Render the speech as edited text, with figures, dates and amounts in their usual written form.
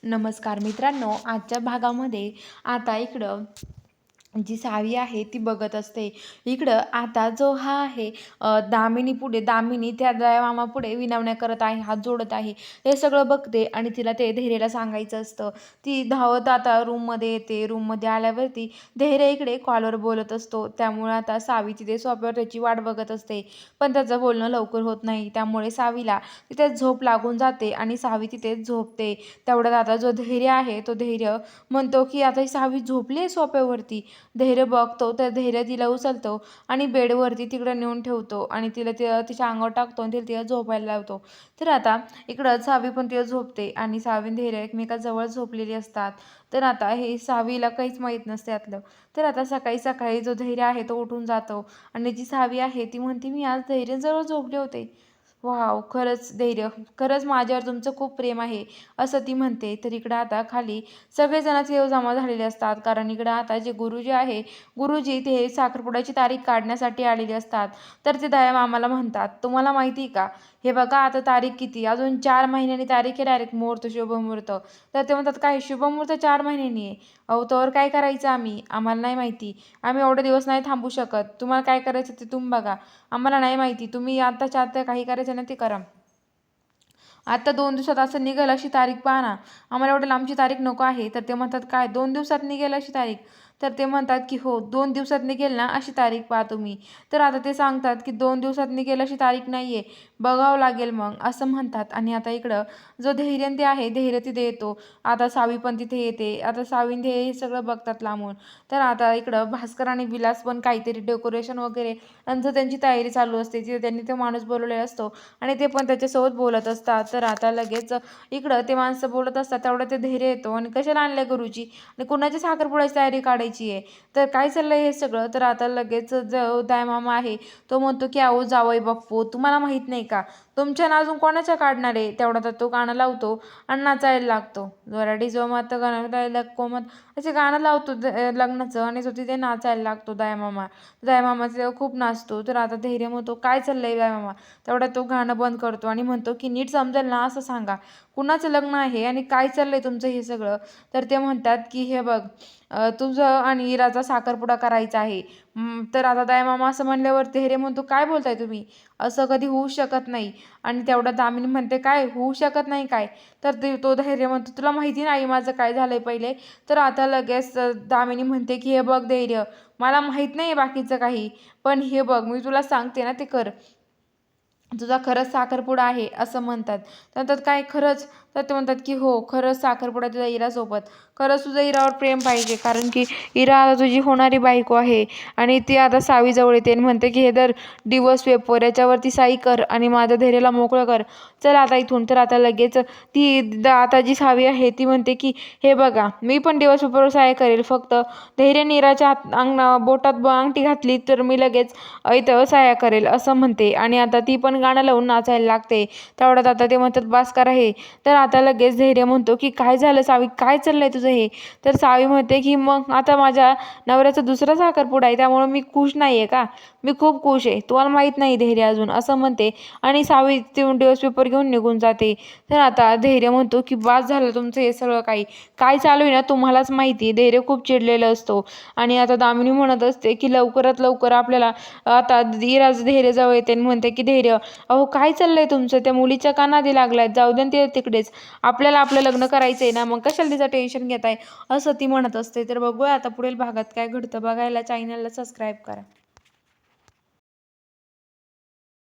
नमस्कार मित्रांनो, आजच्या भागामध्ये आता इकडं जी सावी आहे ती बघत असते. इकडं आता जो हा आहे दामिनी त्या दयामामापुढे विनवण्या करत आहे, हात जोडत आहे. हे सगळं बघते आणि तिला ते धैर्यला सांगायचं असतं. ती धावत आता रूममध्ये येते. रूममध्ये आल्यावरती धैर्य इकडे कॉलवर बोलत असतो. त्यामुळे आता सावी तिथे सोफ्यावर त्याची वाट बघत असते. पण त्याचं बोलणं लवकर होत नाही. त्यामुळे सावीला तिथे झोप लागून जाते आणि सावी तिथेच झोपते. तेवढ्यात आता जो धैर्य आहे तो धैर्य म्हणतो की आता ही सावी झोपली आहे सोफ्यावरती. धैर्य बघतो तर धैर्य तिला उचलतो आणि बेडवरती तिकडं नेऊन ठेवतो आणि तिच्या अंगावर टाकतो आणि तिला झोपायला लावतो. तर आता इकडं सावी पण तिला झोपते आणि सावी आणि धैर्य एकमेकाजवळ झोपलेली असतात. तर आता हे सावीला काहीच माहीत नसते यातलं. तर आता सकाळी सकाळी जो धैर्य आहे तो उठून जातो आणि जी सावी आहे ती म्हणते, मी आज धैर्यजवळ झोपले होते. वाव, खरंच धैर्य, खरंच माझ्यावर तुमचं खूप प्रेम आहे, असं ती म्हणते. तर इकडं आता खाली सगळेजण तिथे जमा झालेले असतात, कारण इकडं आता जे गुरुजी आहे, गुरुजी ते साखरपुड्याची तारीख काढण्यासाठी आलेले असतात. तर ते दया मामाला म्हणतात, तुम्हाला माहिती का, हे बघा आता तारीख किती, अजून 4 महिन्यांनी तारीख आहे, डायरेक्ट मुहूर्त, शुभमुहूर्त. तर ते म्हणतात, काय शुभमुहूर्त 4 महिन्यांनी आहे? अहो तोवर काय करायचं आम्ही, आम्हाला नाही माहिती, आम्ही एवढे दिवस नाही थांबू शकत, तुम्हाला काय करायचं ते तुम्ही बघा, आम्हाला नाही माहिती, तुम्ही आत्ताच्या आत्ता काही करायचं ना ते करा. आता 2 दिवसात असं निघेल अशी तारीख पहा ना, आम्हाला एवढं लांबची तारीख नको आहे. तर ते म्हणतात, काय 2 दिवसात निघेल अशी तारीख? तर ते म्हणतात की हो, 2 दिवसात निघेल ना अशी तारीख पहा तुम्ही. तर आता ते सांगतात की 2 दिवसात निघेल अशी तारीख नाही आहे, बघावं लागेल मग, असं म्हणतात. आणि आता इकडं जो धैर्य ते आहे, धैर्य तिथे येतो. आता सावी पण तिथे येते. आता सावी आणि हे सगळं बघतात लांबून. तर आता इकडं भास्कर आणि विलास पण काहीतरी डेकोरेशन वगैरे त्यांची तयारी चालू असते. तिथे त्यांनी तो माणूस बोलवलेला असतो आणि ते पण त्याच्यासोबत बोलत असतात. तर आता लगेच इकडं ते माणसं बोलत असतात, तेवढं ते धैर्य येतो आणि कशाला आणलंय गुरुजी आणि कुणाची साखरपुड्याची तयारी काढायची आहे, तर काय चाललंय हे सगळं. तर आता लगेच जो दायमामा आहे तो म्हणतो की अहो जावई बाप्पू, तुम्हाला माहीत नाही का, तुमच्या ना अजून कोणाच्या काढणार आहे? तेवढा तर तो गाणं लावतो आणि नाचायला लागतो. जोराडी जो मात गाणं कोमत असे गाणं लावतो लग्नाचं आणि तो तिथे नाचायला लागतो दयामामा. दयामामा तिथे खूप नाचतो. तर आता धैर्य म्हणतो, काय चाललंय दयामामा? तेवढा तो गाणं बंद करतो आणि म्हणतो की नीट समजेल ना असं सांगा, कुणाचं लग्न आहे आणि काय चाललंय तुमचं हे सगळं? तर ते म्हणतात की हे बघ, तुझं आणि इराचा साखरपुडा करायचा आहे. तर आता दयामामा असं म्हणल्यावर धैर्य म्हणतो, काय बोलताय तुम्ही, असं कधी होऊ शकत नाही. आणि तेवढा दामिनी म्हणते, काय होऊ शकत नाही काय? तर तो धैर्य म्हणतो, तुला माहिती नाही माझं काय झालंय पहिले? तर आता लगेच दामिनी म्हणते की हे बघ धैर्य, मला माहीत नाही बाकीचं काही, पण हे बघ मी तुला सांगते ना ते कर, तुझा खरंच साखरपुडा आहे, असं म्हणतात. तर काय खरंच? तर ते म्हणतात की हो, खरंच साखरपुडा तुझ्या इरासोबत, खरंच तुझं इरावर प्रेम पाहिजे, कारण की इरा आता तुझी होणारी बायको आहे. आणि ती आता सावीजवळ येते आणि म्हणते की हे दर डिवोर्स पेपर याच्यावरती सही कर आणि माझ्या धैर्याला मोकळं कर, चल आता इथून. तर आता लगेच आता जी सावी आहे ती म्हणते की हे बघा, मी पण डिवोर्स पेपरवर सही करेल, फक्त धैर्य नीराच्या बोटात अंगठी घातली तर मी लगेच इथं सह्या करेल, असं म्हणते. आणि आता ती पण गाणं लावून नाचायला लागते. तेवढ्यात आता ते म्हणतात, बास करा हे. तर आता लगेच धैर्य म्हणतो की काय झालं सावी, काय चाललंय तुझं हे? तर सावी म्हणते की मग आता माझ्या नवऱ्याचा दुसरा साखरपुडा आहे, त्यामुळे मी खुश नाही आहे का? मी खूप खुश आहे, तुम्हाला माहीत नाही धैर्य अजून, असं म्हणते. आणि सावी तिथून डिवोर्स पेपर घेऊन निघून जाते. तर आता धैर्य म्हणतो की बास झालं तुमचं हे सगळं काही, काय चालू आहे ना तुम्हालाच माहिती. धैर्य खूप चिडलेला असतो. आणि आता दामिनी म्हणत असते की लवकरात लवकर आपल्याला आता इराज धैर्य जवळ येते आणि म्हणते की धैर्य, अहो काय चाललंय तुमचं, त्या मुलीच्या का नादी लागलाय, जाऊ दे ते तिकडेच, आपल्याला आपलं लग्न करायचंय ना, मग कशाला तिचं टेन्शन घेताय, असं ती म्हणत असते. तर बघूया आता पुढील भागात काय घडतं. बघायला चॅनलला सबस्क्राईब करा.